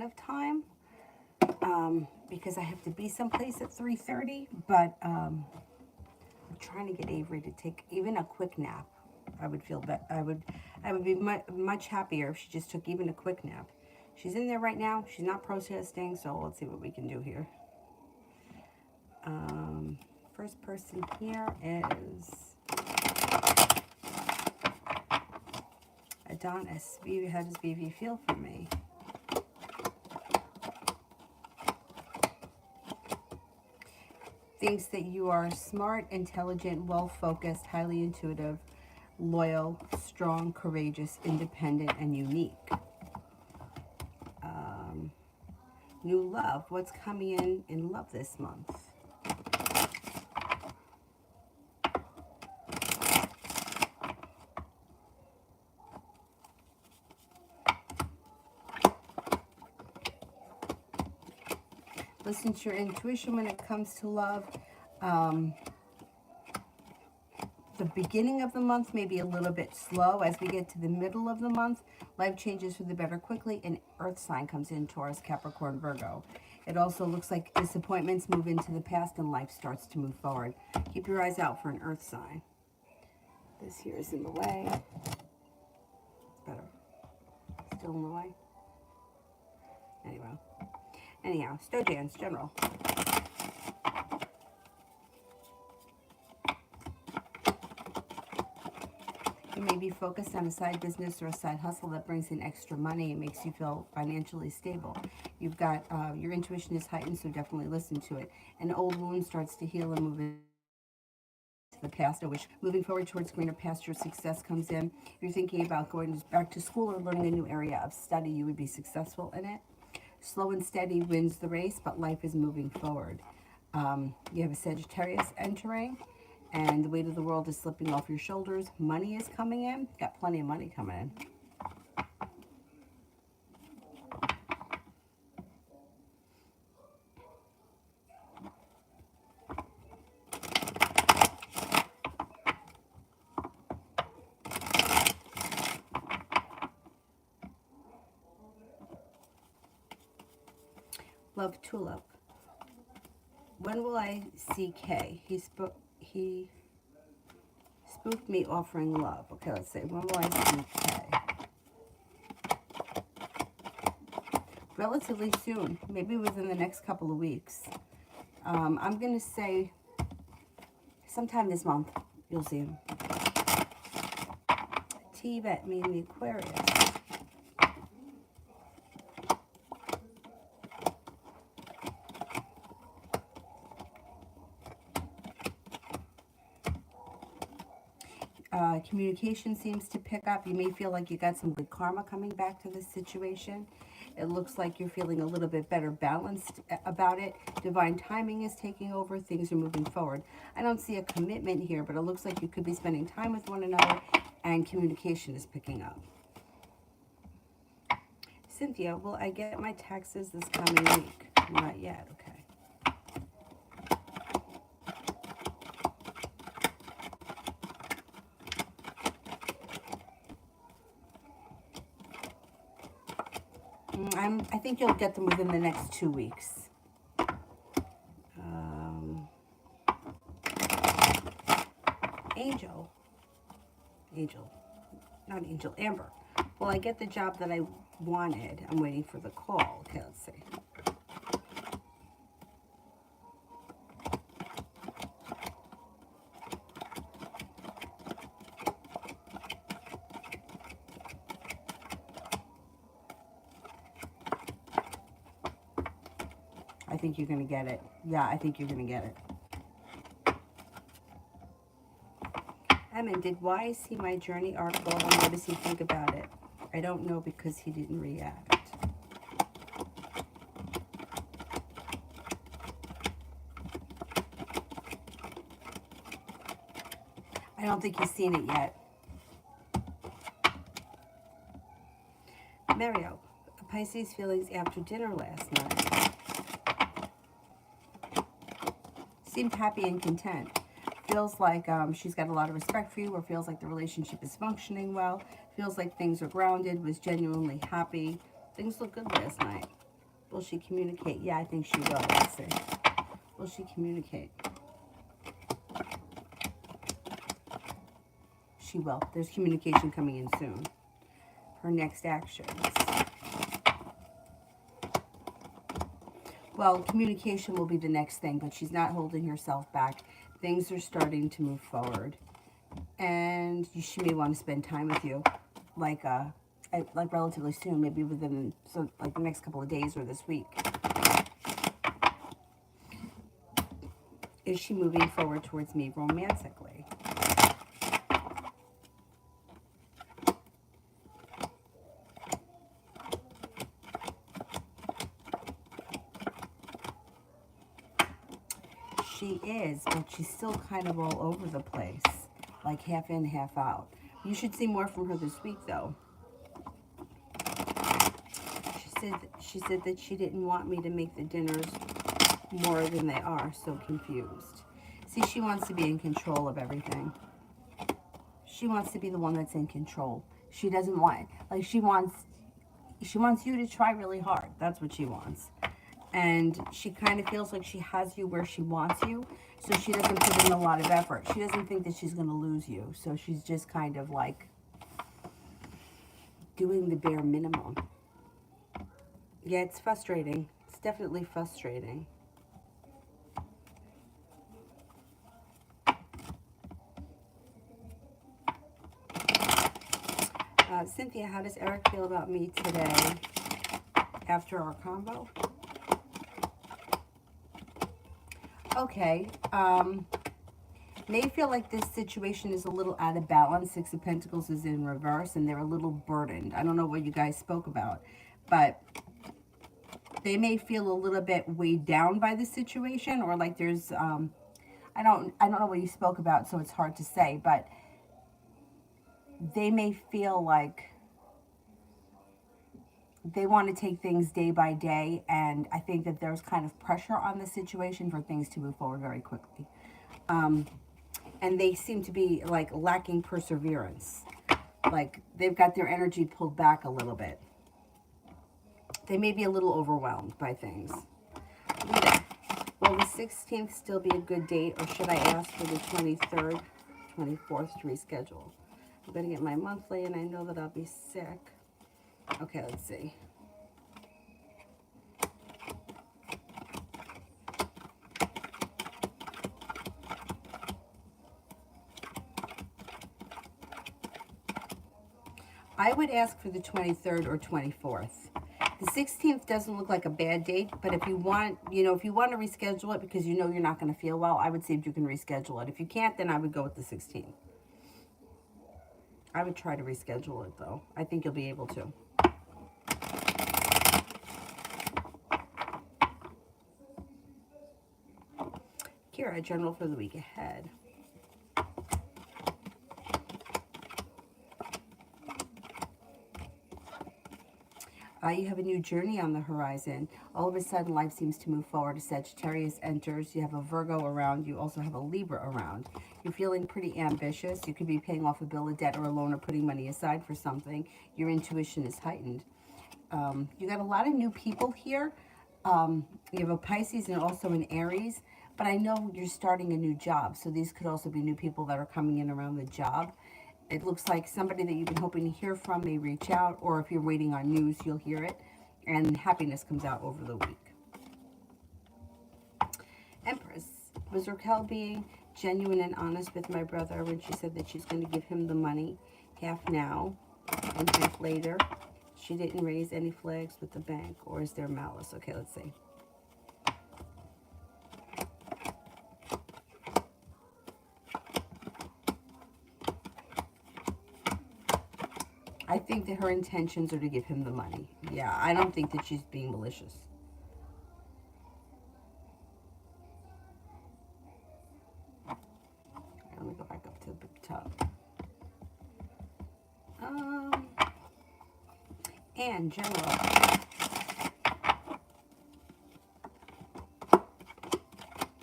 ton of time because I have to be someplace at 3:30. But I'm trying to get Avery to take even a quick nap. I would feel better. I would be much happier if she just took even a quick nap. She's in there right now. She's not protesting, so let's see what we can do here. First person here is Adonis. How does Vivi feel for me? Thinks that you are smart, intelligent, well-focused, highly intuitive, loyal, strong, courageous, independent, and unique. New love. What's coming in love this month? Listen to your intuition when it comes to love. The beginning of the month may be a little bit slow. As we get to the middle of the month, life changes for the better quickly, and earth sign comes in: Taurus, Capricorn, Virgo. It also looks like disappointments move into the past and life starts to move forward. Keep your eyes out for an earth sign. This here is in the way. Better. Still in the way. Anyhow, Stojans, general. You may be focused on a side business or a side hustle that brings in extra money and makes you feel financially stable. You've got, your intuition is heightened, so definitely listen to it. An old wound starts to heal and move into the past, which moving forward towards greener pasture success comes in. If you're thinking about going back to school or learning a new area of study, you would be successful in it. Slow and steady wins the race, but life is moving forward. You have a Sagittarius entering, and the weight of the world is slipping off your shoulders. Money is coming in. Got plenty of money coming in. Love Tulip. When will I see Kay? He spooked me offering love. Okay, let's see. When will I see Kay? Relatively soon. Maybe within the next couple of weeks. I'm going to say sometime this month you'll see him. T-Bet meaning the Aquarius. Communication seems to pick up. You may feel like you got some good karma coming back to this situation. It looks like you're feeling a little bit better balanced about it. Divine timing is taking over. Things are moving forward. I don't see a commitment here, but it looks like you could be spending time with one another and communication is picking up. Cynthia, will I get my taxes this coming week? Not yet. Okay. I think you'll get them within the next 2 weeks. Amber. Well, I get the job that I wanted. I'm waiting for the call. Okay, let's see. I think you're going to get it. Yeah, I think you're going to get it. Did Wise see my journey article and what does he think about it? I don't know because he didn't react. I don't think he's seen it yet. Mario, Pisces feelings after dinner last night. Seemed happy and content. Feels like she's got a lot of respect for you, or feels like the relationship is functioning well. Feels like things are grounded, was genuinely happy. Things look good last night. Will she communicate? Yeah, I think she will. Let's see. Will she communicate? She will. There's communication coming in soon. Her next actions. Well, communication will be the next thing, but she's not holding herself back. Things are starting to move forward. And she may want to spend time with you, like relatively soon, maybe within like the next couple of days or this week. Is she moving forward towards me romantically? She is, but she's still kind of all over the place, like half in, half out. You should see more from her this week, though. She said that she didn't want me to make the dinners more than they are, so confused. See, she wants to be in control of everything. She wants to be the one that's in control. She doesn't want, like, she wants you to try really hard. That's what she wants. And she kind of feels like she has you where she wants you, so she doesn't put in a lot of effort. She doesn't think that she's going to lose you, so she's just kind of like doing the bare minimum. Yeah, it's frustrating. It's definitely frustrating. Cynthia, how does Eric feel about me today after our combo? Okay, may feel like this situation is a little out of balance. Six of Pentacles is in reverse, and they're a little burdened. I don't know what you guys spoke about, but they may feel a little bit weighed down by the situation, or like there's, I don't know what you spoke about, so it's hard to say, but they may feel like they want to take things day by day, and I think that there's kind of pressure on the situation for things to move forward very quickly. And they seem to be like lacking perseverance. Like they've got their energy pulled back a little bit. They may be a little overwhelmed by things. Will the 16th still be a good date, or should I ask for the 23rd, 24th to reschedule? I'm going to get my monthly, and I know that I'll be sick. Okay, let's see. I would ask for the 23rd or 24th. The 16th doesn't look like a bad date, but if you want, if you want to reschedule it because you know you're not going to feel well, I would see if you can reschedule it. If you can't, then I would go with the 16th. I would try to reschedule it, though. I think you'll be able to. Kira, general for the week ahead. You have a new journey on the horizon. All of a sudden, life seems to move forward. A Sagittarius enters. You have a Virgo around. You also have a Libra around. You're feeling pretty ambitious. You could be paying off a bill of debt or a loan or putting money aside for something. Your intuition is heightened. You got a lot of new people here. You have a Pisces and also an Aries. But I know you're starting a new job. So these could also be new people that are coming in around the job. It looks like somebody that you've been hoping to hear from may reach out, or if you're waiting on news, you'll hear it, and happiness comes out over the week. Empress, was Raquel being genuine and honest with my brother when she said that she's going to give him the money, half now and half later? She didn't raise any flags with the bank, or is there malice? Okay, let's see. I think that her intentions are to give him the money. Yeah, I don't think that she's being malicious. Let me go back up to the top. And general.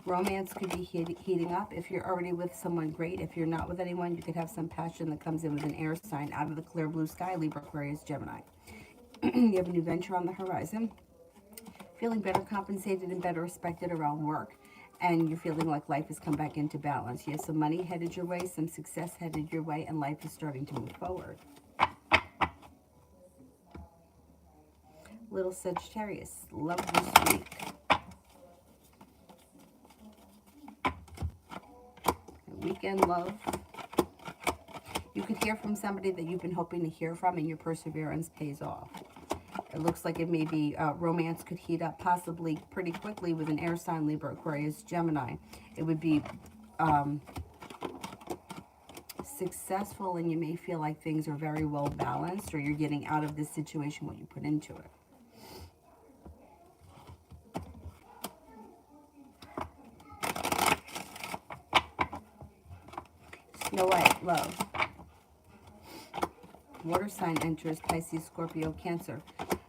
Romance could be heating up. If you're already with someone, great. If you're not with anyone, you could have some passion that comes in with an air sign out of the clear blue sky, Libra, Aquarius, Gemini. You have a new venture on the horizon. Feeling better compensated and better respected around work. And you're feeling like life has come back into balance. You have some money headed your way, some success headed your way, and life is starting to move forward. Little Sagittarius, love this week. Weekend love. You could hear from somebody that you've been hoping to hear from, and your perseverance pays off. It looks like it may be romance could heat up possibly pretty quickly with an air sign, Libra, Aquarius, Gemini. It would be successful, and you may feel like things are very well balanced, or you're getting out of this situation what you put into it. Snow White, love. Water sign enters, Pisces, Scorpio, Cancer.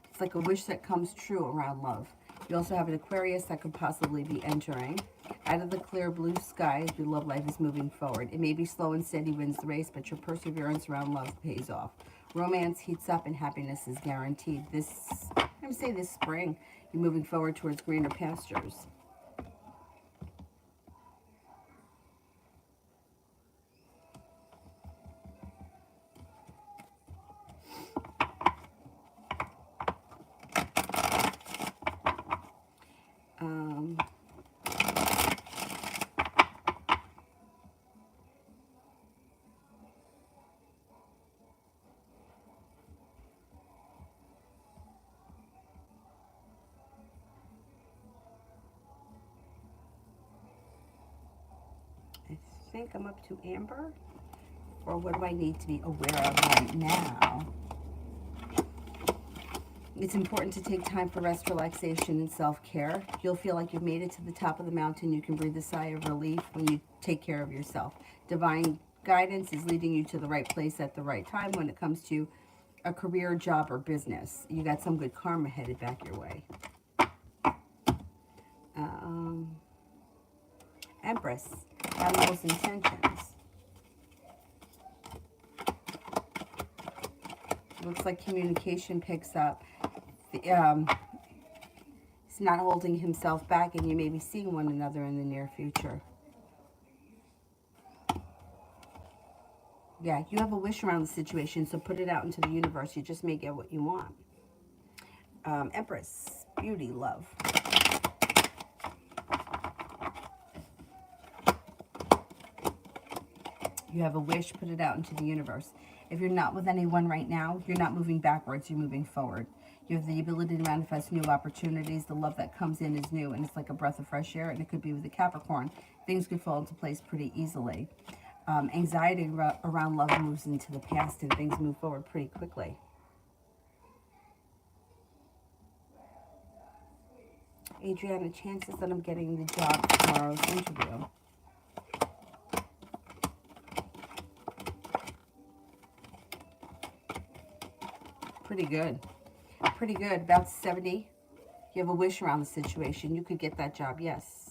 It's like a wish that comes true around love. You also have an Aquarius that could possibly be entering. Out of the clear blue skies, your love life is moving forward. It may be slow and steady wins the race, but your perseverance around love pays off. Romance heats up and happiness is guaranteed. I'm going to say this spring, you're moving forward towards greener pastures. I think I'm up to Amber. Or what do I need to be aware of right now? It's important to take time for rest, relaxation, and self-care. You'll feel like you've made it to the top of the mountain. You can breathe a sigh of relief when you take care of yourself. Divine guidance is leading you to the right place at the right time when it comes to a career, job, or business. You got some good karma headed back your way. Empress, Admiral's intentions. Looks like communication picks up. He's not holding himself back, and you may be seeing one another in the near future. Yeah, you have a wish around the situation, so put it out into the universe. You just may get what you want. Empress, beauty, love. You have a wish, put it out into the universe. If you're not with anyone right now, you're not moving backwards, you're moving forward. You have the ability to manifest new opportunities. The love that comes in is new, and it's like a breath of fresh air, and it could be with a Capricorn. Things could fall into place pretty easily. Anxiety around love moves into the past, and things move forward pretty quickly. Adriana, chances that I'm getting the job for tomorrow's interview. Pretty good. Pretty good. About 70. You have a wish around the situation. You could get that job, yes.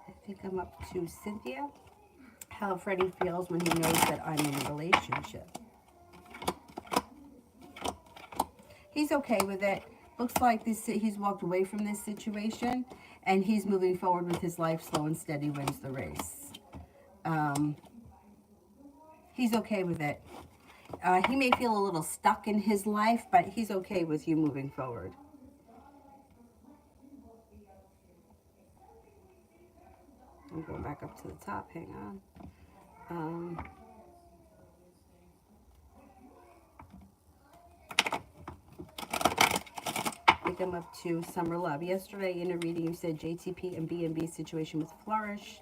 I think I'm up to Cynthia. How Freddie feels when he knows that I'm in a relationship. He's okay with it. Looks like he's walked away from this situation, and he's moving forward with his life. Slow and steady wins the race. He's okay with it. He may feel a little stuck in his life, but he's okay with you moving forward. I'm going back up to the top. Hang on. Pick them up to summer love. Yesterday in a reading, you said JTP and B&B situation with flourish.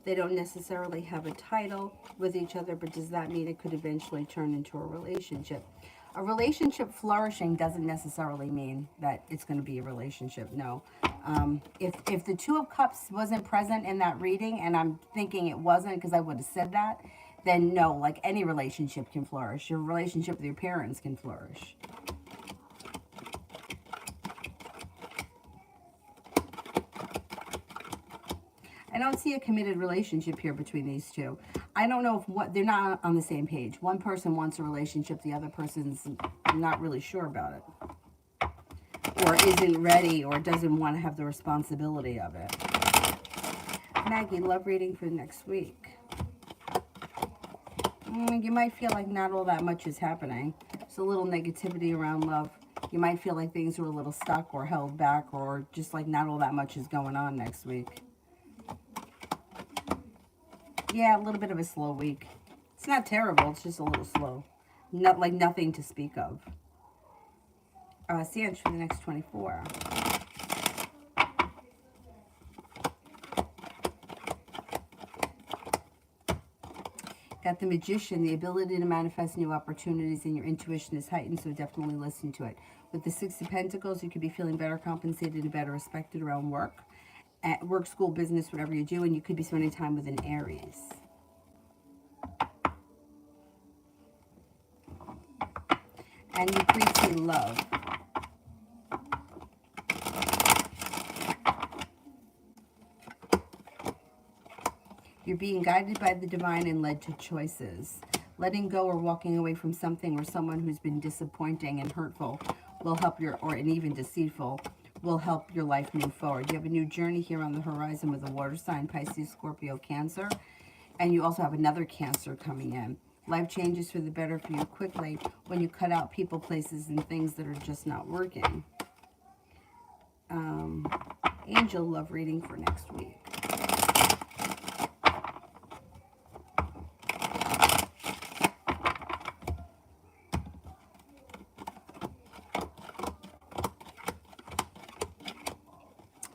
They don't necessarily have a title with each other, but does that mean it could eventually turn into a relationship? A relationship flourishing doesn't necessarily mean that it's going to be a relationship. No. If the Two of Cups wasn't present in that reading, and I'm thinking it wasn't because I would have said that, then no, like any relationship can flourish. Your relationship with your parents can flourish. I don't see a committed relationship here between these two. I don't know if they're not on the same page. One person wants a relationship, the other person's not really sure about it, or isn't ready, or doesn't want to have the responsibility of it. Maggie, love reading for next week. You might feel like not all that much is happening. There's a little negativity around love. You might feel like things are a little stuck or held back, or just like not all that much is going on next week. Yeah, a little bit of a slow week. It's not terrible. It's just a little slow. Not like nothing to speak of. Sand for the next 24. Got the Magician, the ability to manifest new opportunities, and your intuition is heightened, so definitely listen to it. With the Six of Pentacles, you could be feeling better compensated and better respected around work. At work, school, business, whatever you do, and you could be spending time with an Aries. And you appreciate love. You're being guided by the divine and led to choices. Letting go or walking away from something or someone who's been disappointing and hurtful will help and even deceitful, will help your life move forward. You have a new journey here on the horizon with a water sign, Pisces, Scorpio, Cancer. And you also have another Cancer coming in. Life changes for the better for you quickly when you cut out people, places, and things that are just not working. Angel, love reading for next week.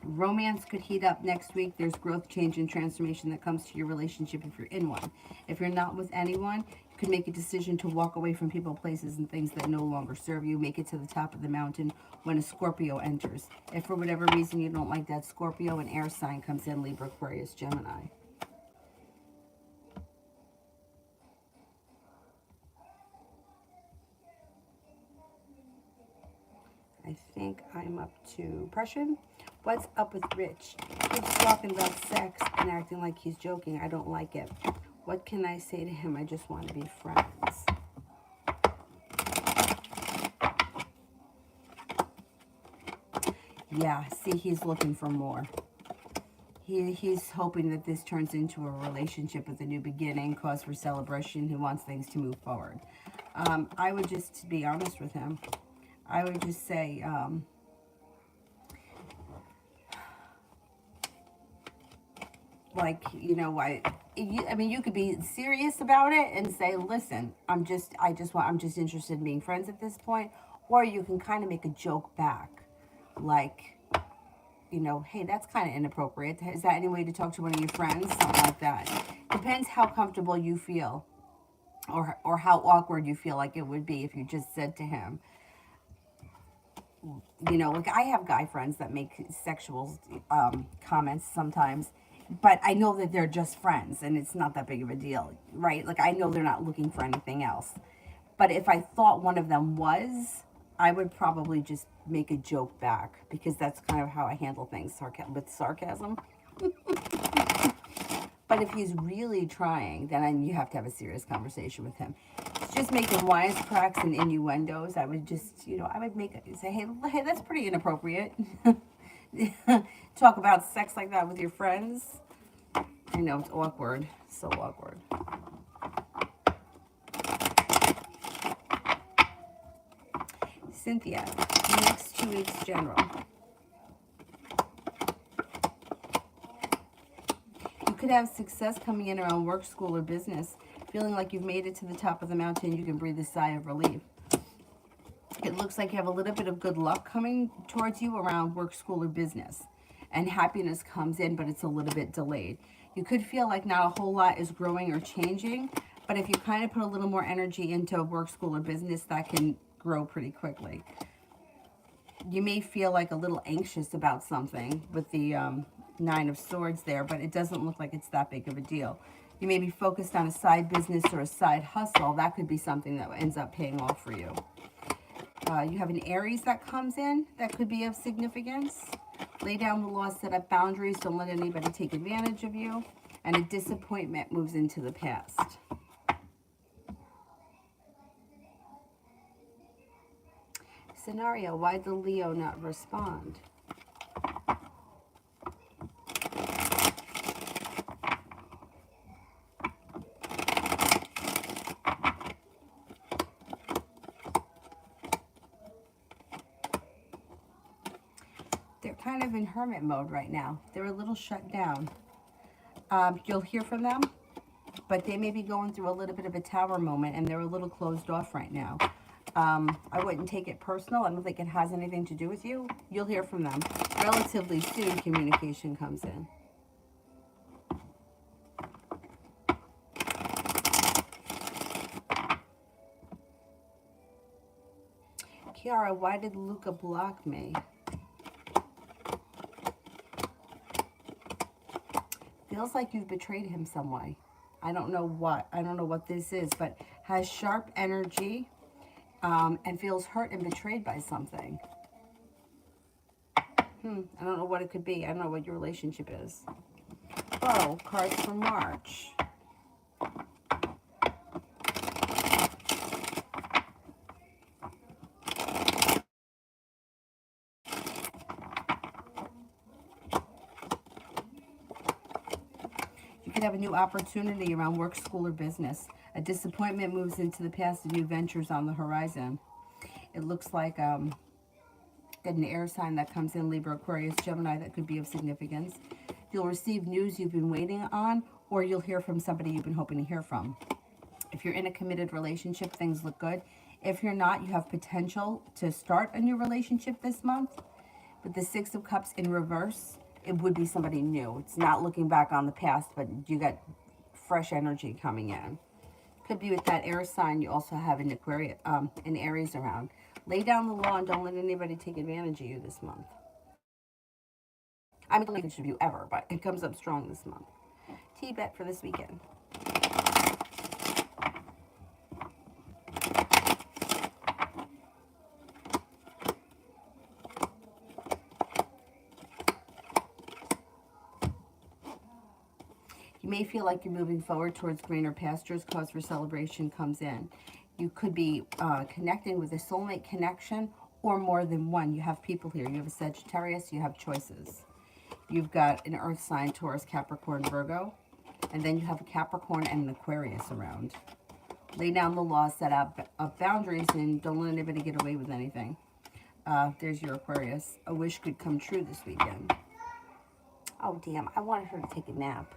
Romance could heat up next week. There's growth, change, and transformation that comes to your relationship if you're in one. If you're not with anyone, you could make a decision to walk away from people, places, and things that no longer serve you. Make it to the top of the mountain when a Scorpio enters. If for whatever reason you don't like that Scorpio, an air sign comes in, Libra, Aquarius, Gemini. I think I'm up to Prussian. What's up with Rich? Keeps talking about sex and acting like he's joking. I don't like it. What can I say to him? I just want to be friends. Yeah, see, he's looking for more. He's hoping that this turns into a relationship with a new beginning, cause for celebration. He wants things to move forward. I would just be honest with him. I would just say, like, you know, I mean, you could be serious about it and say, listen, I'm just interested in being friends at this point. Or you can kind of make a joke back, like, you know, hey, that's kind of inappropriate. Is that any way to talk to one of your friends? Something like that. Depends how comfortable you feel, or how awkward you feel like it would be if you just said to him, you know, like I have guy friends that make sexual comments sometimes, but I know that they're just friends and it's not that big of a deal, right? Like I know they're not looking for anything else. But if I thought one of them was, I would probably just make a joke back, because that's kind of how I handle things, with sarcasm. But if he's really trying, then you have to have a serious conversation with him. It's just making wisecracks and innuendos. I would just, you know, I would say, hey, that's pretty inappropriate. Talk about sex like that with your friends. I know, it's awkward. So awkward. Cynthia, next 2 weeks general. You could have success coming in around work, school, or business. Feeling like you've made it to the top of the mountain, you can breathe a sigh of relief. It It looks like you have a little bit of good luck coming towards you around work, school, or business. And happiness comes in, but it's a little bit delayed. You could feel like not a whole lot is growing or changing, but if you kind of put a little more energy into work, school, or business, that can grow pretty quickly. You may feel like a little anxious about something with the Nine of Swords there, but it doesn't look like it's that big of a deal. You may be focused on a side business or a side hustle. That could be something that ends up paying off for you. You have an Aries that comes in that could be of significance. Lay down the law, set up boundaries, don't let anybody take advantage of you. And a disappointment moves into the past. Scenario, why did Leo not respond? They're kind of in hermit mode right now. They're a little shut down. You'll hear from them, but they may be going through a little bit of a tower moment, and they're a little closed off right now. I wouldn't take it personal. I don't think it has anything to do with you. You'll hear from them. Relatively soon, communication comes in. Kiara, why did Luca block me? Feels like you've betrayed him some way. I don't know what. I don't know what this is, but has sharp energy and feels hurt and betrayed by something. I don't know what it could be. I don't know what your relationship is. Oh, cards for March. You could have a new opportunity around work, school, or business. A disappointment moves into the past, and new ventures on the horizon. It looks like an air sign that comes in, Libra, Aquarius, Gemini, that could be of significance. You'll receive news you've been waiting on, or you'll hear from somebody you've been hoping to hear from. If you're in a committed relationship, things look good. If you're not, you have potential to start a new relationship this month. With the Six of Cups in reverse, it would be somebody new. It's not looking back on the past, but you got fresh energy coming in. Could be with that air sign. You also have an Aquarius, an Aries around. Lay down the law and don't let anybody take advantage of you this month. I mean, don't advantage of you ever, but it comes up strong this month. T-bet for this weekend. You may feel like you're moving forward towards greener pastures. Cause for celebration comes in. You could be connecting with a soulmate connection or more than one. You have people here. You have a Sagittarius. You have choices. You've got an earth sign, Taurus, Capricorn, Virgo. And then you have a Capricorn and an Aquarius around. Lay down the law, set up boundaries, and don't let anybody get away with anything. There's your Aquarius. A wish could come true this weekend. Oh, damn. I wanted her to take a nap.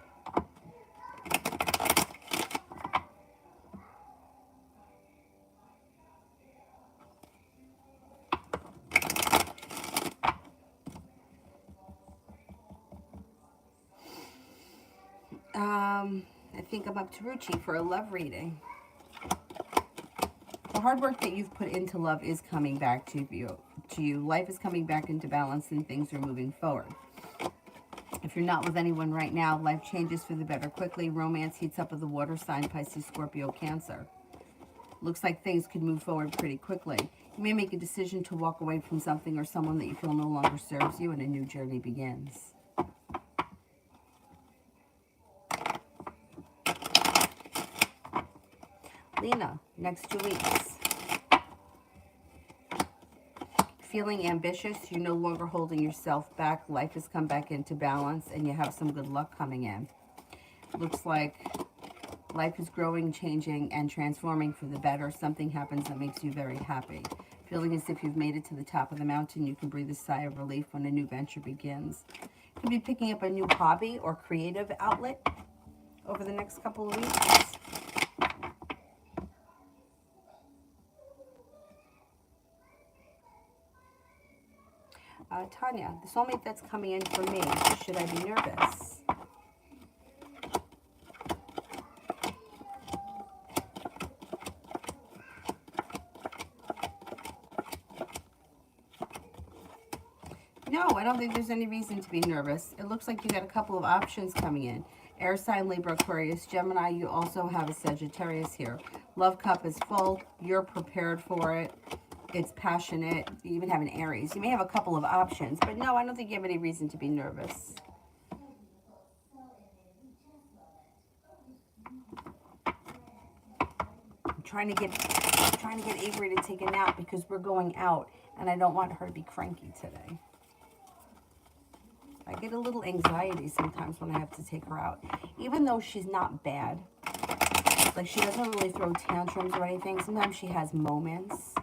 I think I'm up to Ruchi for a love reading. The hard work that you've put into love is coming back to you. Life is coming back into balance and things are moving forward. If you're not with anyone right now, life changes for the better quickly. Romance heats up with the water sign, Pisces, Scorpio, Cancer. Looks like things could move forward pretty quickly. You may make a decision to walk away from something or someone that you feel no longer serves you, and a new journey begins. Lena, next 2 weeks. Feeling ambitious, you're no longer holding yourself back. Life has come back into balance and you have some good luck coming in. Looks like life is growing, changing, and transforming for the better. Something happens that makes you very happy. Feeling as if you've made it to the top of the mountain, you can breathe a sigh of relief when a new venture begins. You could be picking up a new hobby or creative outlet over the next couple of weeks. Tanya, the soulmate that's coming in for me, should I be nervous? No, I don't think there's any reason to be nervous. It looks like you got a couple of options coming in. Air sign, Libra, Aquarius, Gemini. You also have a Sagittarius here. Love cup is full. You're prepared for it. It's passionate. You even have an Aries. You may have a couple of options, but no, I don't think you have any reason to be nervous. I'm trying to get Avery to take a nap because we're going out, and I don't want her to be cranky today. I get a little anxiety sometimes when I have to take her out, even though she's not bad. Like, she doesn't really throw tantrums or anything. Sometimes she has moments.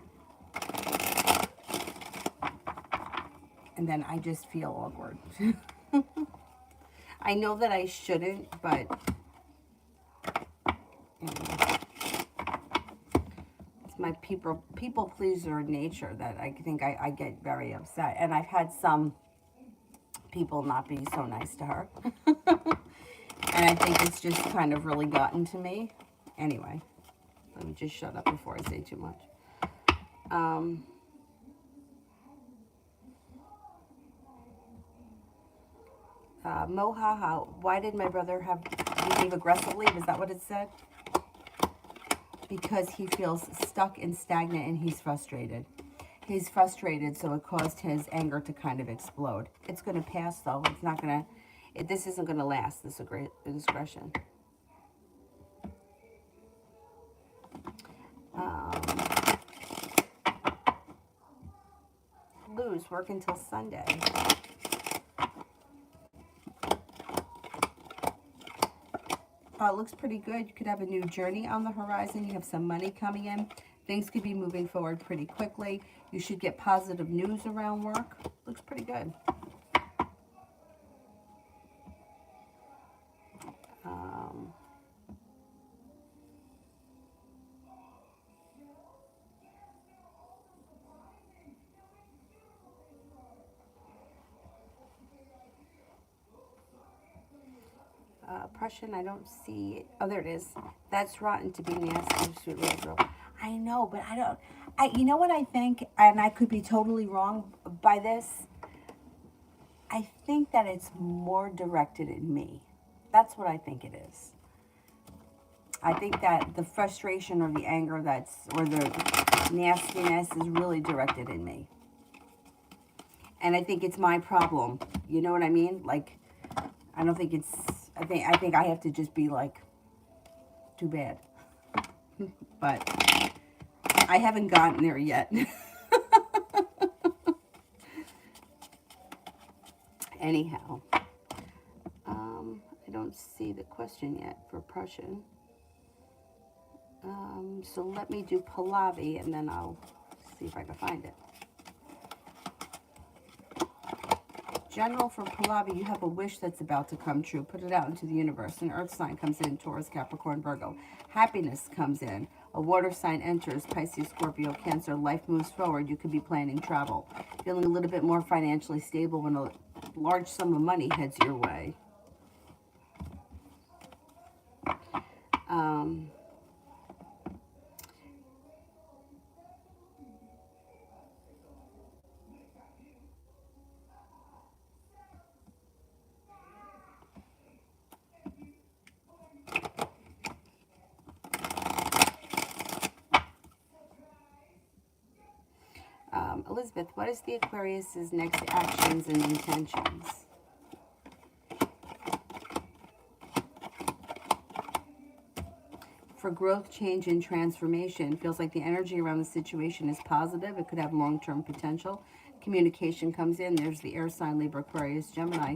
And then I just feel awkward. I know that I shouldn't, but anyway. It's my people pleaser nature that I think I get very upset. And I've had some people not be so nice to her. And I think it's just kind of really gotten to me. Anyway, let me just shut up before I say too much. Mohaha, why did my brother behave aggressively? Was that what it said? Because he feels stuck and stagnant and he's frustrated. He's frustrated, so it caused his anger to kind of explode. It's going to pass, though. It's not going to, this isn't going to last, this aggression. Lose, work until Sunday. It looks pretty good. You could have a new journey on the horizon. You have some money coming in. Things could be moving forward pretty quickly. You should get positive news around work. Looks pretty good. Prussian, I don't see it. Oh, there it is. That's rotten to be nasty. I know, but you know what I think, and I could be totally wrong by this. I think that it's more directed at me. That's what I think it is. I think that the frustration or the anger or the nastiness is really directed at me. And I think it's my problem. You know what I mean? Like, I don't think it's, I think I have to just be like, too bad. But I haven't gotten there yet. Anyhow, I don't see the question yet for Prussian. So let me do Pahlavi and then I'll see if I can find it. General, for Pahlavi, you have a wish that's about to come true. Put it out into the universe. An earth sign comes in, Taurus, Capricorn, Virgo. Happiness comes in. A water sign enters, Pisces, Scorpio, Cancer. Life moves forward. You could be planning travel. Feeling a little bit more financially stable when a large sum of money heads your way. Elizabeth, what is the Aquarius's next actions and intentions? For growth, change, and transformation, feels like the energy around the situation is positive. It could have long-term potential. Communication comes in. There's the air sign, Libra, Aquarius, Gemini.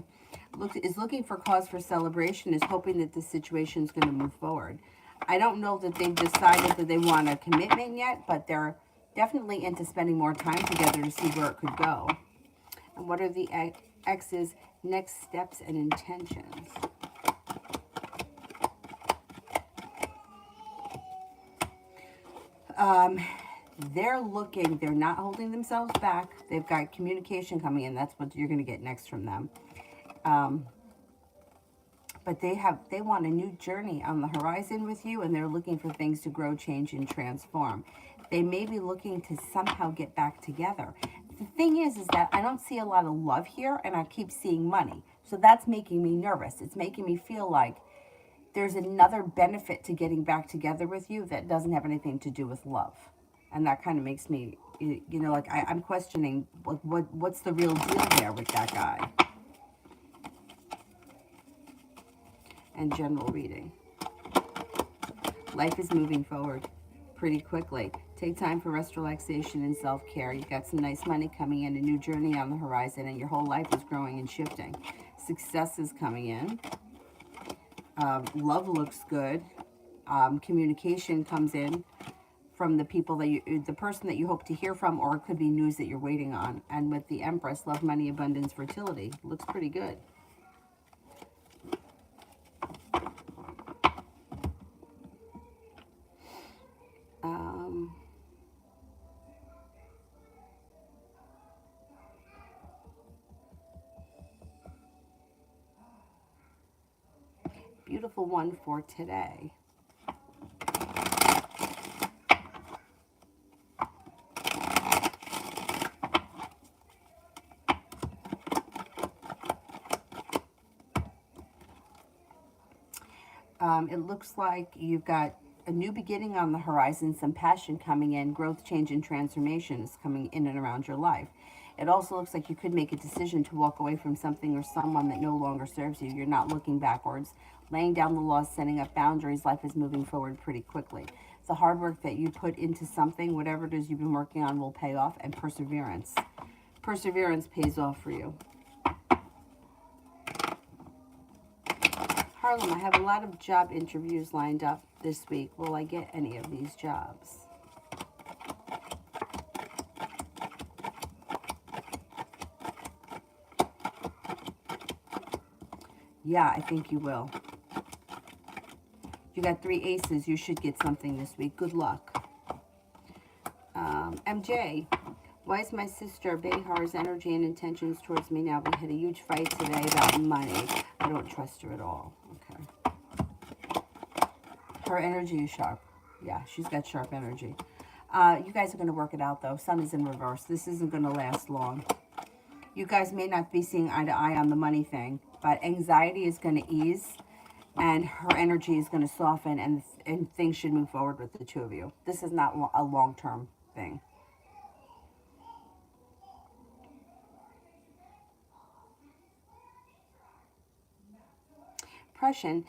Is looking for cause for celebration, is hoping that this situation is going to move forward. I don't know that they've decided that they want a commitment yet, but they're definitely into spending more time together to see where it could go. And what are the ex's next steps and intentions? they're looking, they're not holding themselves back. They've got communication coming in. That's what you're going to get next from them. But they want a new journey on the horizon with you, and they're looking for things to grow, change, and transform. They may be looking to somehow get back together. The thing is that I don't see a lot of love here, and I keep seeing money. So that's making me nervous. It's making me feel like there's another benefit to getting back together with you that doesn't have anything to do with love. And that kind of makes me, like I'm questioning what's the real deal there with that guy. And general reading. Life is moving forward pretty quickly. Take time for rest, relaxation, and self-care. You've got some nice money coming in, a new journey on the horizon, and your whole life is growing and shifting. Success is coming in. Love looks good. Communication comes in from the people the person that you hope to hear from, or it could be news that you're waiting on. And with the Empress, love, money, abundance, fertility, looks pretty good. Beautiful one for today. It looks like you've got a new beginning on the horizon, some passion coming in, growth, change, and transformation is coming in and around your life. It also looks like you could make a decision to walk away from something or someone that no longer serves you. You're not looking backwards, laying down the laws, setting up boundaries. Life is moving forward pretty quickly. The hard work that you put into something, whatever it is you've been working on, will pay off, and perseverance. Perseverance pays off for you. Harlem, I have a lot of job interviews lined up this week. Will I get any of these jobs? Yeah, I think you will. You got 3 aces. You should get something this week. Good luck. MJ, why is my sister Behar's energy and intentions towards me now? We had a huge fight today about money. I don't trust her at all. Okay. Her energy is sharp. Yeah, she's got sharp energy. You guys are going to work it out, though. Sun is in reverse. This isn't going to last long. You guys may not be seeing eye to eye on the money thing, but anxiety is going to ease, and her energy is going to soften, and things should move forward with the two of you. This is not a long-term thing. Depression,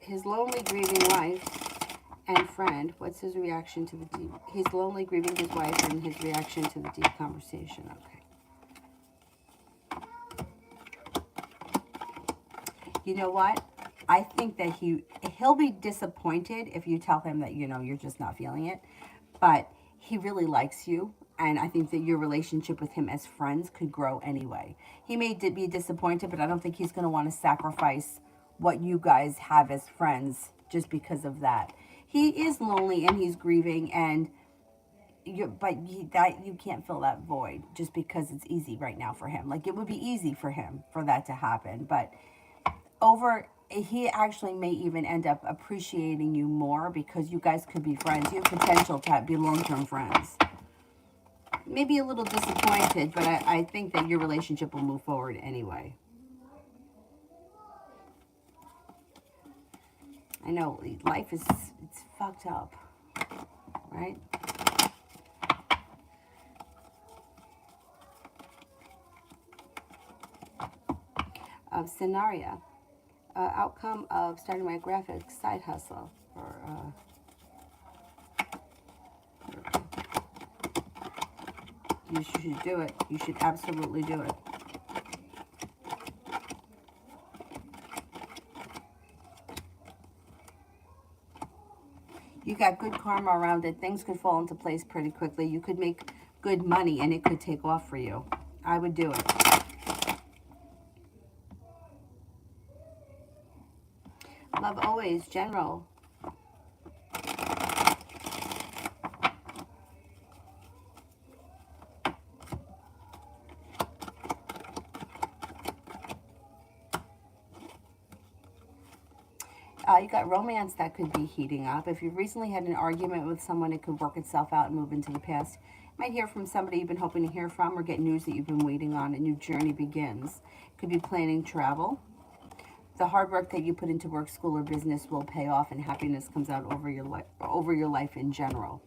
his lonely, grieving wife and friend. What's his reaction to the deep? He's lonely, grieving his wife, and his reaction to the deep conversation. Okay. You know what? I think that he'll be disappointed if you tell him that, you're just not feeling it. But he really likes you. And I think that your relationship with him as friends could grow anyway. He may be disappointed, but I don't think he's going to want to sacrifice what you guys have as friends just because of that. He is lonely and he's grieving, and you can't fill that void just because it's easy right now for him. Like, it would be easy for him for that to happen, but he actually may even end up appreciating you more because you guys could be friends. You have potential to be long-term friends. Maybe a little disappointed, but I think that your relationship will move forward anyway. I know, life it's fucked up, right? Scenario. Outcome of starting my graphic side hustle. You should do it. You should absolutely do it. You got good karma around it. Things could fall into place pretty quickly. You could make good money and it could take off for you. I would do it. Love always, General. You got romance that could be heating up. If you've recently had an argument with someone, it could work itself out and move into the past. You might hear from somebody you've been hoping to hear from, or get news that you've been waiting on. A new journey begins. Could be planning travel. The hard work that you put into work, school, or business will pay off, and happiness comes out over your life in general.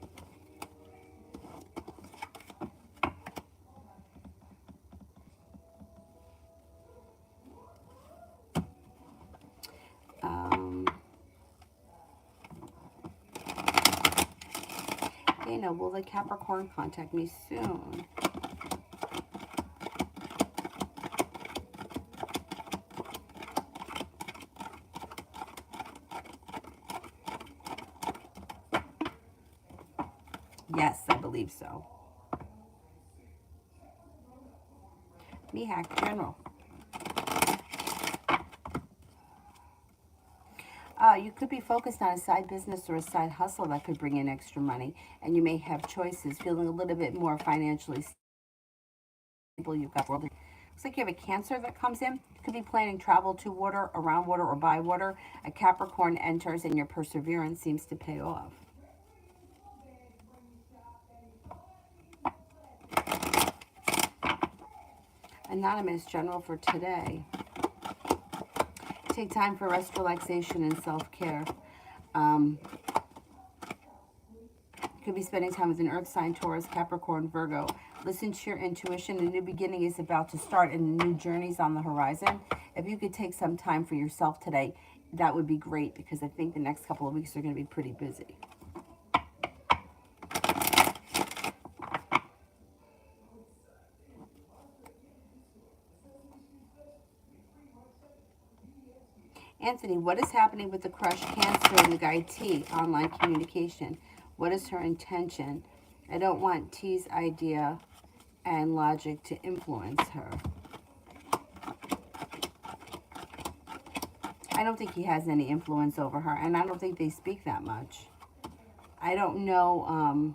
Dana, will the Capricorn contact me soon? Yes, I believe so. Mihak, General. You could be focused on a side business or a side hustle that could bring in extra money, and you may have choices, feeling a little bit more financially stable. You've got world. Looks like you have a Cancer that comes in. You could be planning travel to water, around water, or by water. A Capricorn enters, and your perseverance seems to pay off. Anonymous, General, for today. Take time for rest, relaxation, and self-care. You could be spending time with an earth sign, Taurus, Capricorn, Virgo. Listen to your intuition. A new beginning is about to start, and a new journey's on the horizon. If you could take some time for yourself today, that would be great, because I think the next couple of weeks are going to be pretty busy. Anthony, what is happening with the crush, Cancer, and the guy T, online communication? What is her intention? I don't want T's idea and logic to influence her. I don't think he has any influence over her, and I don't think they speak that much. I don't know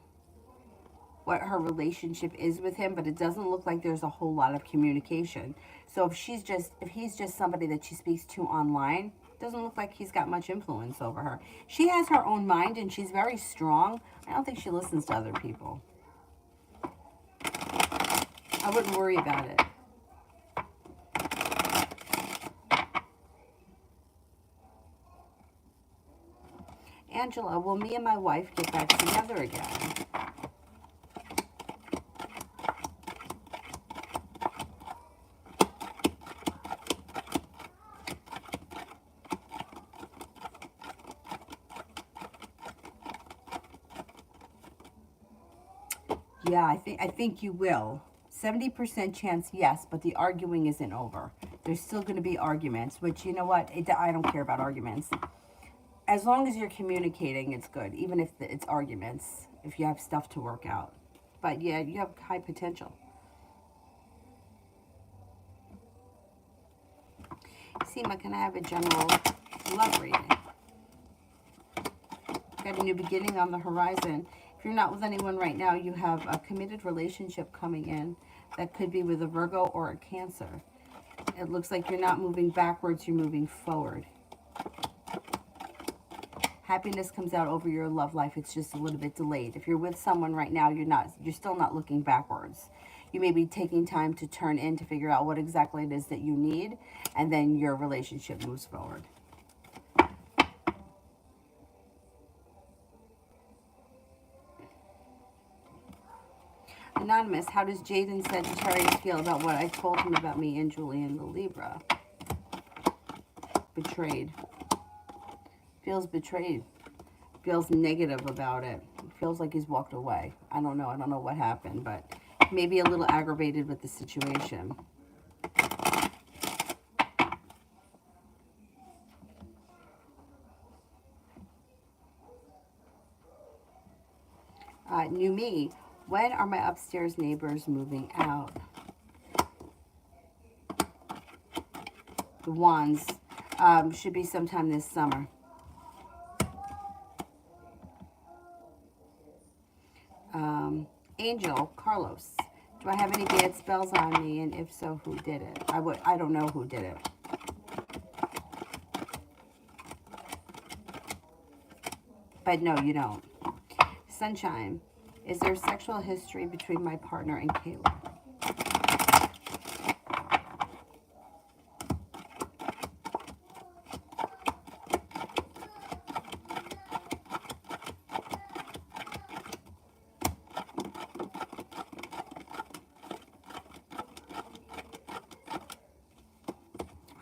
what her relationship is with him, but it doesn't look like there's a whole lot of communication. So if he's just somebody that she speaks to online, it doesn't look like he's got much influence over her. She has her own mind, and she's very strong. I don't think she listens to other people. I wouldn't worry about it. Angela, will me and my wife get back together again? Yeah, I think you will. 70% chance, yes, but the arguing isn't over. There's still going to be arguments, which, you know what, I don't care about arguments. As long as you're communicating, it's good, even if it's arguments, if you have stuff to work out. But yeah, you have high potential. Seema, can I have a general love reading? Got a new beginning on the horizon. If you're not with anyone right now, you have a committed relationship coming in that could be with a Virgo or a Cancer. It looks like you're not moving backwards, you're moving forward. Happiness comes out over your love life. It's just a little bit delayed. If you're with someone right now, you're still not looking backwards. You may be taking time to turn in to figure out what exactly it is that you need, and then your relationship moves forward. Anonymous, how does Jaden Sagittarius feel about what I told him about me and Julian the Libra? Betrayed. Feels betrayed. Feels negative about it. Feels like he's walked away. I don't know what happened, but maybe a little aggravated with the situation. New me. When are my upstairs neighbors moving out? The Wands. Should be sometime this summer. Angel, Carlos. Do I have any bad spells on me? And if so, who did it? I don't know who did it. But no, you don't. Sunshine. Is there sexual history between my partner and Caleb?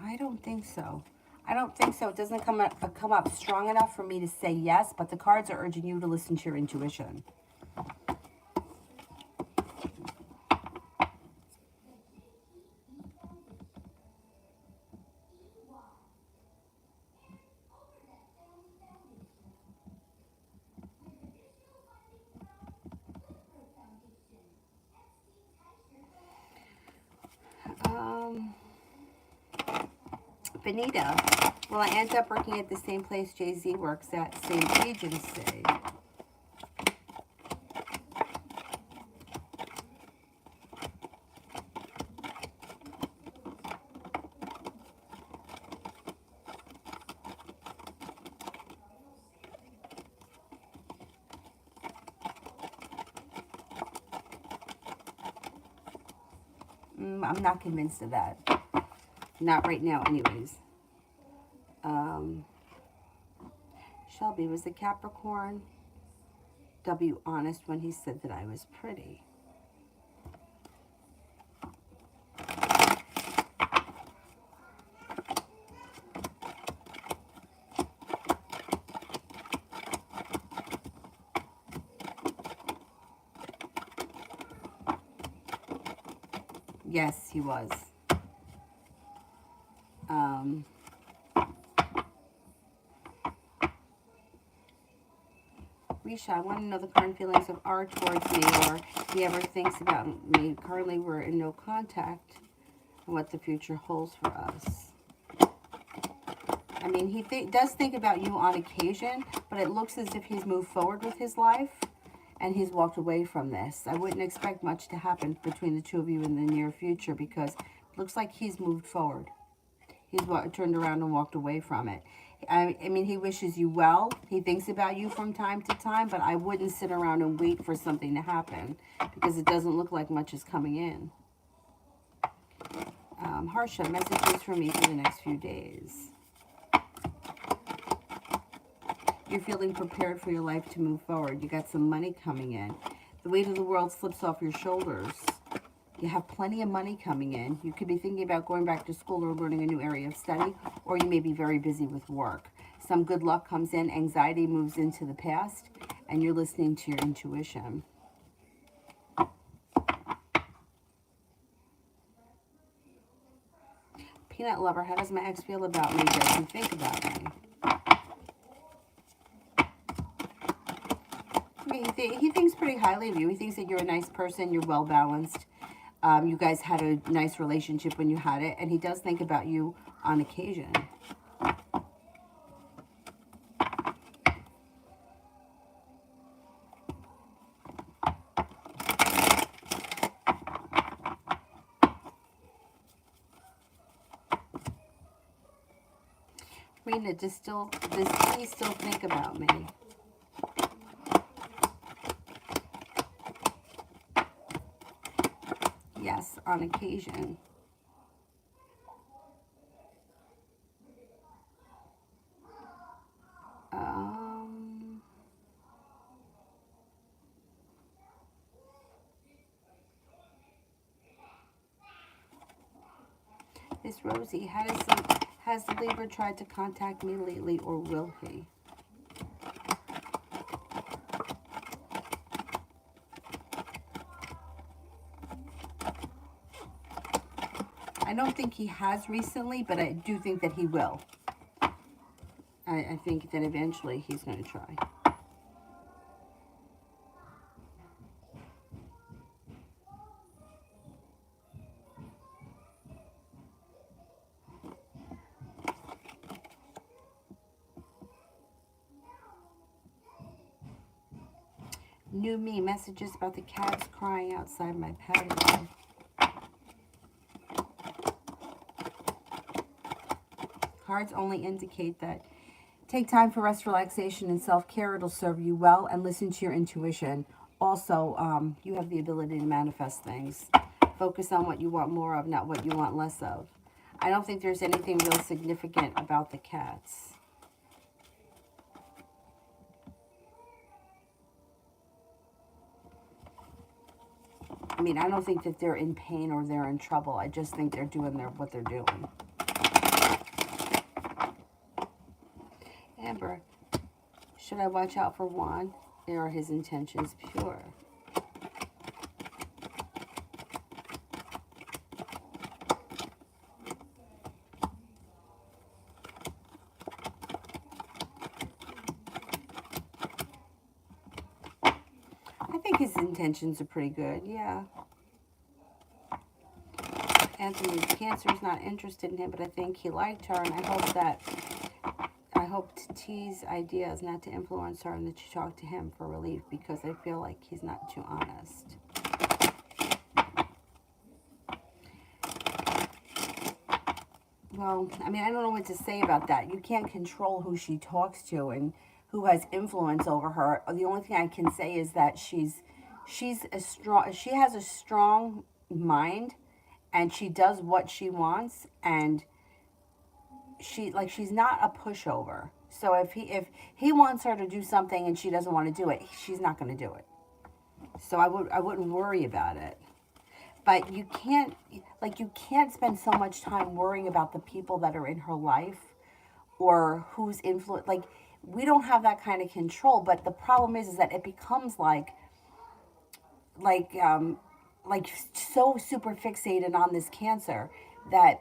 I don't think so. I don't think so. It doesn't come up strong enough for me to say yes, but the cards are urging you to listen to your intuition. Benita, will I end up working at the same place Jay-Z works at, same agency? I'm not convinced of that. Not right now, anyways. Shelby, was the Capricorn W honest when he said that I was pretty? Yes, he was. Risha, I want to know the current feelings of R towards me, or he ever thinks about me. Currently, we're in no contact, and what the future holds for us. I mean, he does think about you on occasion, but it looks as if he's moved forward with his life, and he's walked away from this. I wouldn't expect much to happen between the two of you in the near future, because it looks like he's moved forward. He's turned around and walked away from it. I mean, he wishes you well. He thinks about you from time to time, but I wouldn't sit around and wait for something to happen, because it doesn't look like much is coming in. Harsha, messages for me for the next few days. You're feeling prepared for your life to move forward. You got some money coming in. The weight of the world slips off your shoulders. You have plenty of money coming in. You could be thinking about going back to school or learning a new area of study, or you may be very busy with work. Some good luck comes in. Anxiety moves into the past, and you're listening to your intuition. Peanut lover, how does my ex feel about me? Does he think about me? He thinks pretty highly of you. He thinks that you're a nice person. You're well balanced. You guys had a nice relationship when you had it, and he does think about you on occasion. Rena, does he still think about me? Yes, on occasion. Miss Rosie, has the Libra tried to contact me lately, or will he? I don't think he has recently, but I do think that he will. I think that eventually he's going to try. New me, messages about the cats crying outside my patio. Cards only indicate that Take time for rest, relaxation, and self-care. It'll serve you well. And listen to your intuition. Also, you have the ability to manifest things. Focus on what you want more of, not what you want less of. I don't think there's anything real significant about the cats. I mean, I don't think that they're in pain or they're in trouble. I just think they're doing what they're doing. Amber, should I watch out for Juan? Are his intentions pure? I think his intentions are pretty good, yeah. Anthony's Cancer is not interested in him, but I think he liked her, and I hope T's idea is not to influence her and that she talk to him for relief, because I feel like he's not too honest. Well, I mean, I don't know what to say about that. You can't control who she talks to and who has influence over her. The only thing I can say is that she has a strong mind, and she does what she wants, and she's not a pushover. So if he wants her to do something and she doesn't want to do it, she's not going to do it. So I wouldn't worry about it. But you can't spend so much time worrying about the people that are in her life or who's influence. Like, we don't have that kind of control. But the problem is that it becomes like so super fixated on this Cancer that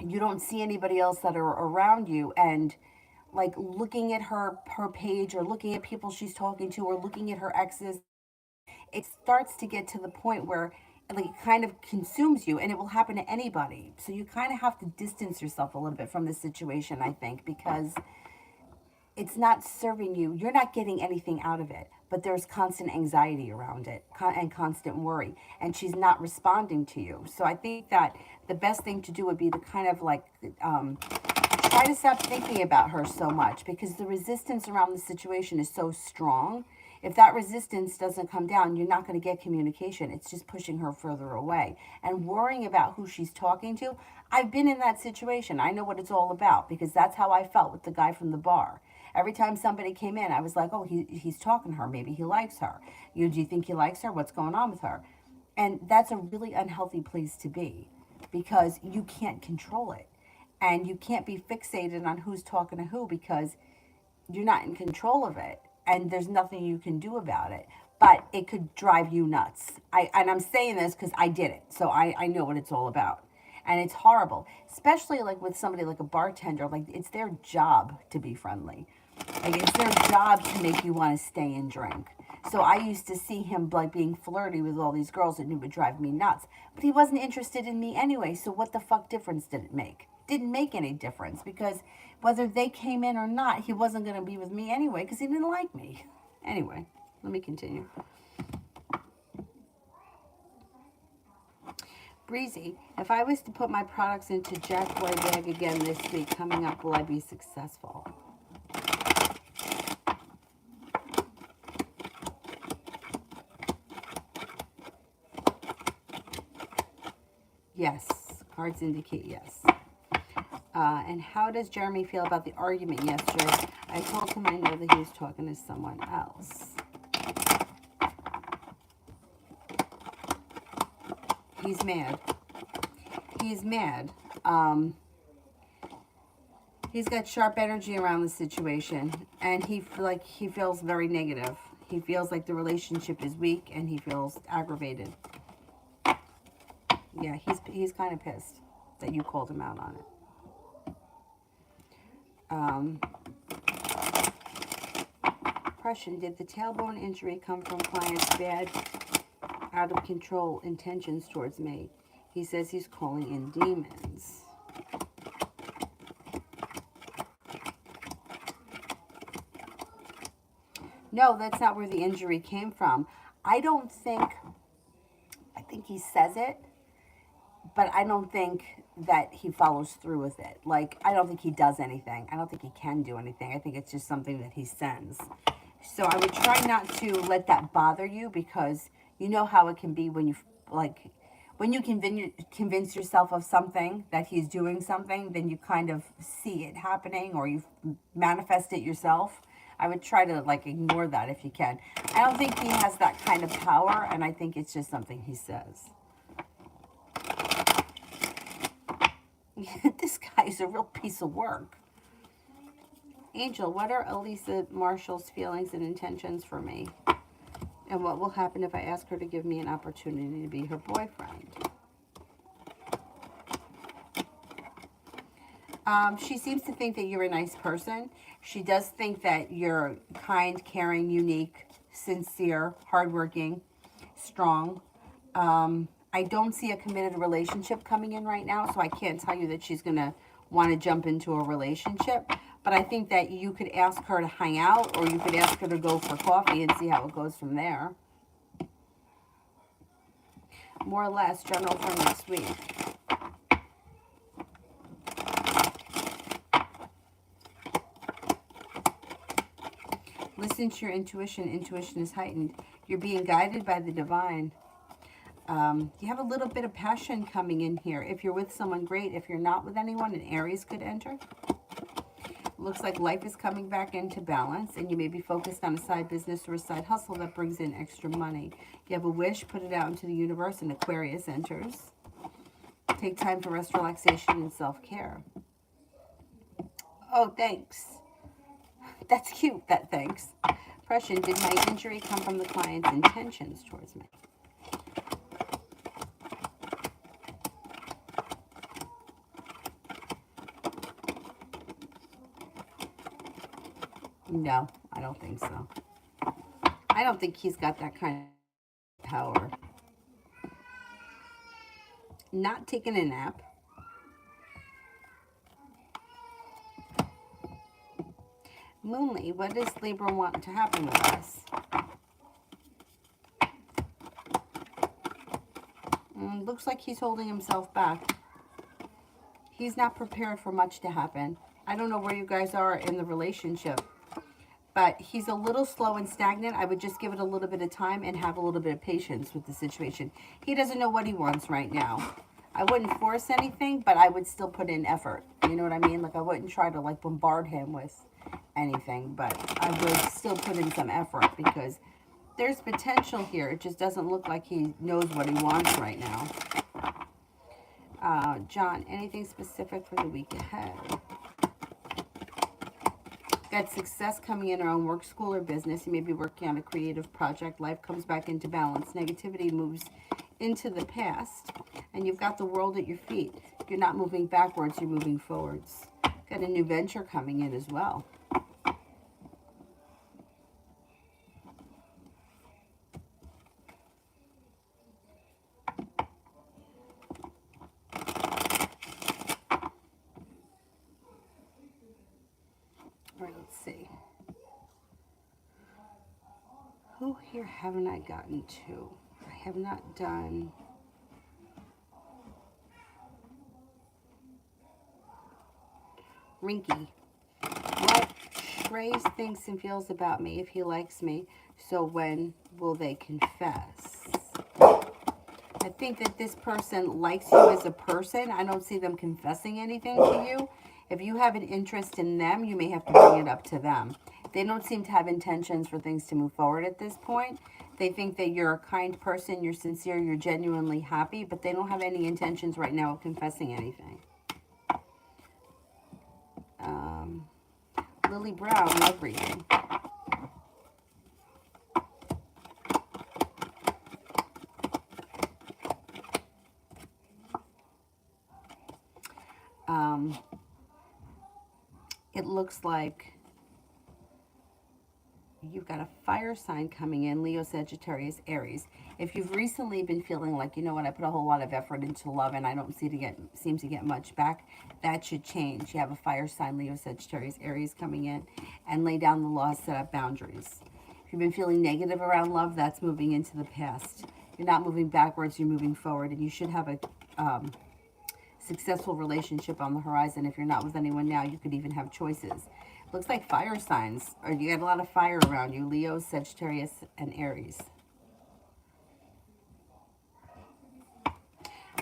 you don't see anybody else that are around you, and like looking at her page or looking at people she's talking to or looking at her exes, it starts to get to the point where like it kind of consumes you, and it will happen to anybody. So you kind of have to distance yourself a little bit from this situation, I think, because it's not serving you. You're not getting anything out of it, but there's constant anxiety around it and constant worry, and she's not responding to you. So I think that the best thing to do would be to kind of like try to stop thinking about her so much, because the resistance around the situation is so strong. If that resistance doesn't come down, you're not going to get communication. It's just pushing her further away. And worrying about who she's talking to, I've been in that situation. I know what it's all about, because that's how I felt with the guy from the bar. Every time somebody came in, I was like, oh, he's talking to her. Maybe he likes her. Do you think he likes her? What's going on with her? And that's a really unhealthy place to be, because you can't control it. And you can't be fixated on who's talking to who, because you're not in control of it. And there's nothing you can do about it. But it could drive you nuts. And I'm saying this because I did it. So I know what it's all about. And it's horrible. Especially like with somebody like a bartender. Like, it's their job to be friendly. Like, it's their job to make you want to stay and drink. So I used to see him like being flirty with all these girls, and it would drive me nuts. But he wasn't interested in me anyway. So what the fuck difference did it make? Didn't make any difference, because whether they came in or not, he wasn't going to be with me anyway, because he didn't like me. Anyway, let me continue. Breezy, if I was to put my products into Jack Boy bag again this week coming up, will I be successful? Yes. Cards indicate yes. And how does Jeremy feel about the argument yesterday? I told him I know that he was talking to someone else. He's mad. He's mad. He's got sharp energy around the situation, and he feels very negative. He feels like the relationship is weak, and he feels aggravated. Yeah, he's kind of pissed that you called him out on it. Question, did the tailbone injury come from client's bad, out of control intentions towards me? He says he's calling in demons. No, that's not where the injury came from. I think he says it, but I don't think that he follows through with it. Like, I don't think he does anything. I don't think he can do anything. I think it's just something that he sends. So I would try not to let that bother you, because you know how it can be when you, like, when you convince yourself of something, that he's doing something, then you kind of see it happening, or you manifest it yourself. I would try to, like, ignore that if you can. I don't think he has that kind of power, and I think it's just something he says. This guy's a real piece of work. Angel, what are Elisa Marshall's feelings and intentions for me? And what will happen if I ask her to give me an opportunity to be her boyfriend? She seems to think that you're a nice person. She does think that you're kind, caring, unique, sincere, hardworking, strong. I don't see a committed relationship coming in right now, so I can't tell you that she's going to want to jump into a relationship. But I think that you could ask her to hang out, or you could ask her to go for coffee and see how it goes from there. More or less, general for next week. Listen to your intuition. Intuition is heightened. You're being guided by the divine. You have a little bit of passion coming in here. If you're with someone, great. If you're not with anyone, an Aries could enter. Looks like life is coming back into balance, and you may be focused on a side business or a side hustle that brings in extra money. You have a wish, put it out into the universe, and Aquarius enters. Take time for rest, relaxation, and self-care. Oh, thanks. That's cute, that thanks. Impression, did my injury come from the client's intentions towards me? No, I don't think so. I don't think he's got that kind of power. Not taking a nap. Moonly, what does Libra want to happen with us? Looks like he's holding himself back. He's not prepared for much to happen. I don't know where you guys are in the relationship, but he's a little slow and stagnant. I would just give it a little bit of time and have a little bit of patience with the situation. He doesn't know what he wants right now. I wouldn't force anything, but I would still put in effort. You know what I mean? Like, I wouldn't try to, like, bombard him with anything, but I would still put in some effort, because there's potential here. It just doesn't look like he knows what he wants right now. John, anything specific for the week ahead? Got success coming in our own work, school, or business. You may be working on a creative project. Life comes back into balance. Negativity moves into the past, and you've got the world at your feet. You're not moving backwards, you're moving forwards. Got a new venture coming in as well. All right, let's see. Who here haven't I gotten to? I have not done... Rinky. What Trace thinks and feels about me, if he likes me. So when will they confess? I think that this person likes you as a person. I don't see them confessing anything to you. If you have an interest in them, you may have to bring it up to them. They don't seem to have intentions for things to move forward at this point. They think that you're a kind person, you're sincere, you're genuinely happy, but they don't have any intentions right now of confessing anything. Lily Brown, love reading. It looks like you've got a fire sign coming in, Leo, Sagittarius, Aries. If you've recently been feeling like, you know what, I put a whole lot of effort into love and I don't seem to get much back, that should change. You have a fire sign, Leo, Sagittarius, Aries coming in, and lay down the laws, set up boundaries. If you've been feeling negative around love, that's moving into the past. You're not moving backwards, you're moving forward, and you should have successful relationship on the horizon. If you're not with anyone now, you could even have choices. Looks like fire signs, or you got a lot of fire around you. Leo, Sagittarius, and Aries.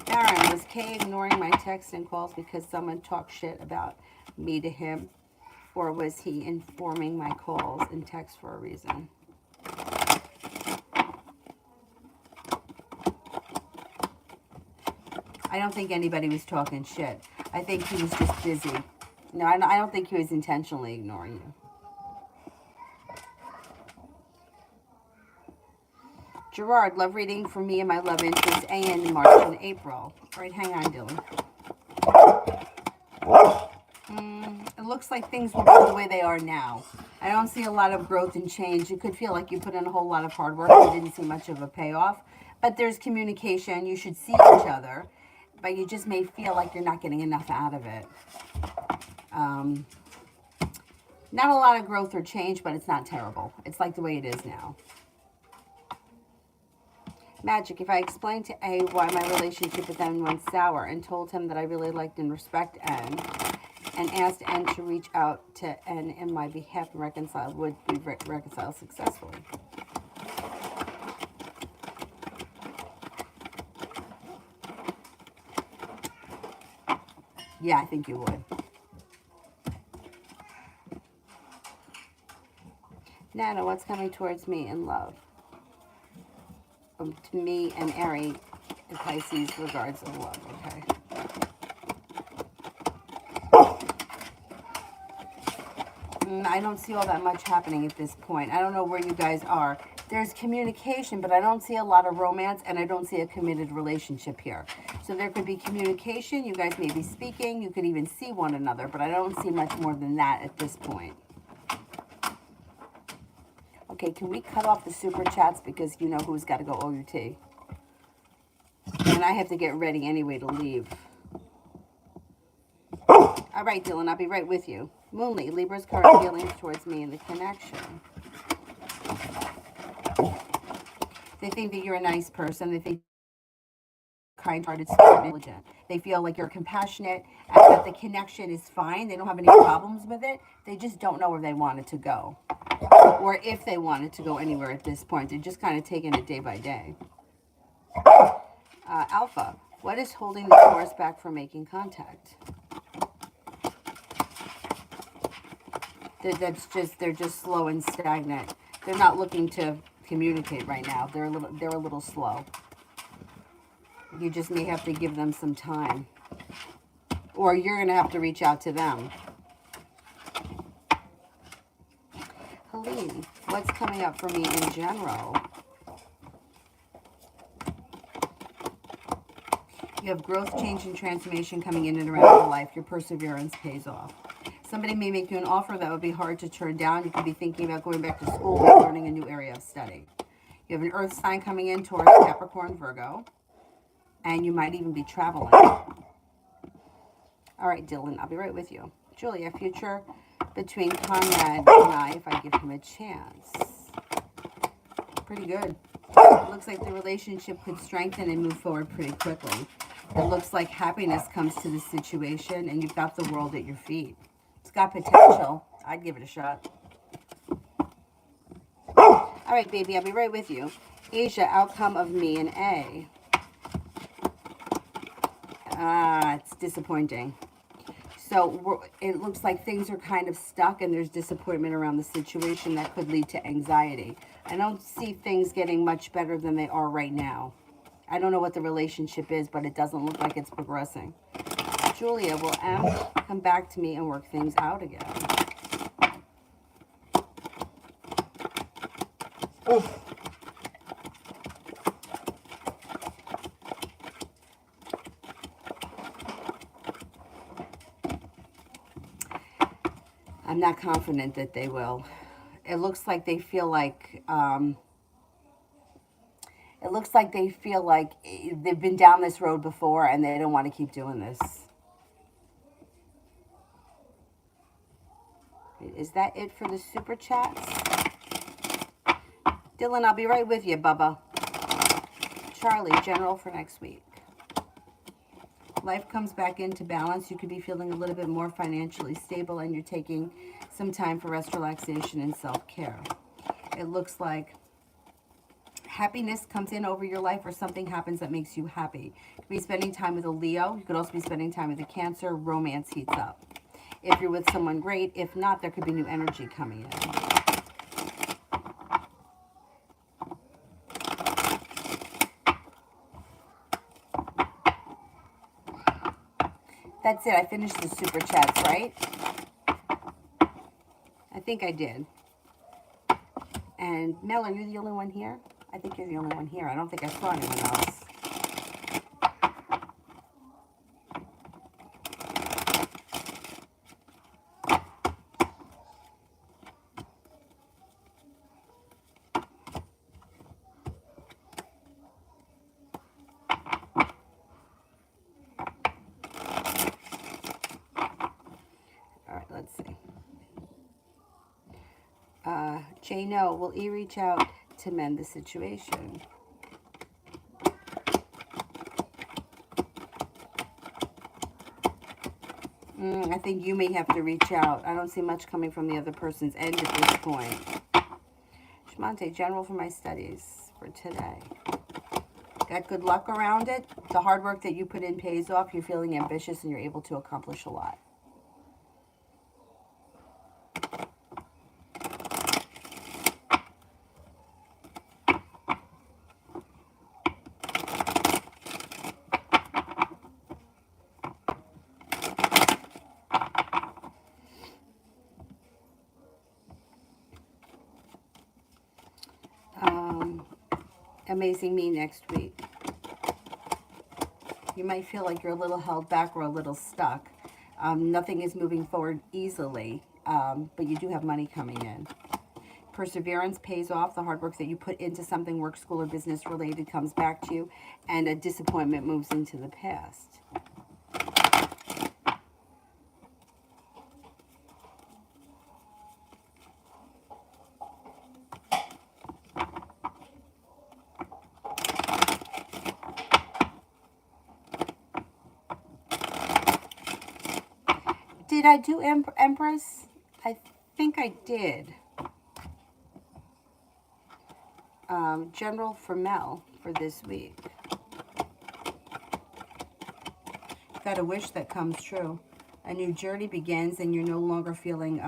Aaron, was Kay ignoring my texts and calls because someone talked shit about me to him? Or was he informing my calls and texts for a reason? I don't think anybody was talking shit. I think he was just busy. No, I don't think he was intentionally ignoring you. Gerard, love reading for me and my love interest, AN in March and April. All right, hang on, Dylan. It looks like things will go the way they are now. I don't see a lot of growth and change. You could feel like you put in a whole lot of hard work and didn't see much of a payoff. But there's communication. You should see each other. But you just may feel like you're not getting enough out of it. Not a lot of growth or change, but it's not terrible. It's like the way it is now. Magic, if I explained to A why my relationship with N went sour and told him that I really liked and respect N and asked N to reach out to N in my behalf and reconcile, would we reconcile successfully? Yeah, I think you would. Nana, what's coming towards me in love? To me and Ari, Pisces, regards of love, okay? I don't see all that much happening at this point. I don't know where you guys are. There's communication, but I don't see a lot of romance, and I don't see a committed relationship here. So there could be communication. You guys may be speaking. You could even see one another, but I don't see much more than that at this point. Okay, can we cut off the super chats because you know who's got to go OUT? And I have to get ready anyway to leave. All right, Dylan, I'll be right with you. Moonly, Libra's current feelings towards me and the connection. They think that you're a nice person. They think kind-hearted, smart, intelligent. They feel like you're compassionate and that the connection is fine. They don't have any problems with it. They just don't know where they want it to go. Or if they wanted to go anywhere at this point. They're just kind of taking it day by day. Alpha, what is holding the Taurus back from making contact? They're just slow and stagnant. They're not looking to communicate right now. They're a little slow. You just may have to give them some time. Or you're going to have to reach out to them. Helene, what's coming up for me in general? You have growth, change, and transformation coming in and around your life. Your perseverance pays off. Somebody may make you an offer that would be hard to turn down. You could be thinking about going back to school or learning a new area of study. You have an earth sign coming in, Taurus, Capricorn, Virgo. And you might even be traveling. All right, Dylan, I'll be right with you. Julia, future between Conrad and I, if I give him a chance. Pretty good. It looks like the relationship could strengthen and move forward pretty quickly. It looks like happiness comes to the situation and you've got the world at your feet. It's got potential. I'd give it a shot. All right, baby, I'll be right with you. Asia, outcome of me and A. It's disappointing. So it looks like things are kind of stuck and there's disappointment around the situation that could lead to anxiety. I don't see things getting much better than they are right now. I don't know what the relationship is, but it doesn't look like it's progressing. Julia, will M come back to me and work things out again? Oh. I'm not confident that they will. It looks like they feel like they've been down this road before and they don't want to keep doing this. Is that it for the super chats? Dylan, I'll be right with you, Bubba. Charlie, general for next week. Life comes back into balance. You could be feeling a little bit more financially stable, and you're taking some time for rest, relaxation, and self-care. It looks like happiness comes in over your life, or something happens that makes you happy. You could be spending time with a Leo. You could also be spending time with a Cancer. Romance heats up. If you're with someone, great. If not, there could be new energy coming in. That's it. I finished the super chats, right? I think I did. And Mel, are you the only one here? I think you're the only one here. I don't think I saw anyone else. Let's see. Jay, no, will E reach out to mend the situation? I think you may have to reach out. I don't see much coming from the other person's end at this point. Shmante, general for my studies for today. Got good luck around it. The hard work that you put in pays off. You're feeling ambitious and you're able to accomplish a lot. Amazing me next week. You might feel like you're a little held back or a little stuck. Nothing is moving forward easily, but you do have money coming in. Perseverance pays off. The hard work that you put into something, work, school, or business related, comes back to you, and a disappointment moves into the past. Did I do Empress? I think I did. General for Mel for this week. Got a wish that comes true. A new journey begins and you're no longer feeling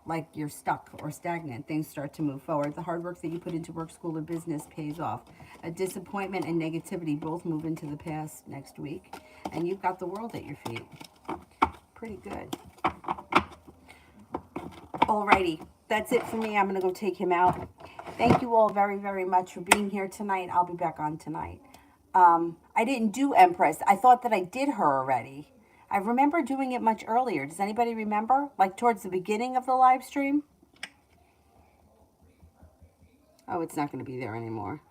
like you're stuck or stagnant. Things start to move forward. The hard work that you put into work, school, or business pays off. A disappointment and negativity both move into the past next week. And you've got the world at your feet. Pretty good. Alrighty, that's it for me. I'm going to go take him out. Thank you all very, very much for being here tonight. I'll be back on tonight. I didn't do Empress. I thought that I did her already. I remember doing it much earlier. Does anybody remember? Like towards the beginning of the live stream? Oh, it's not going to be there anymore.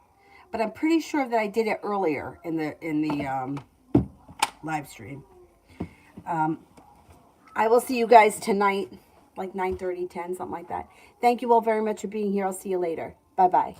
But I'm pretty sure that I did it earlier in the live stream. I will see you guys tonight, like 9:30, 10, something like that. Thank you all very much for being here. I'll see you later. Bye-bye.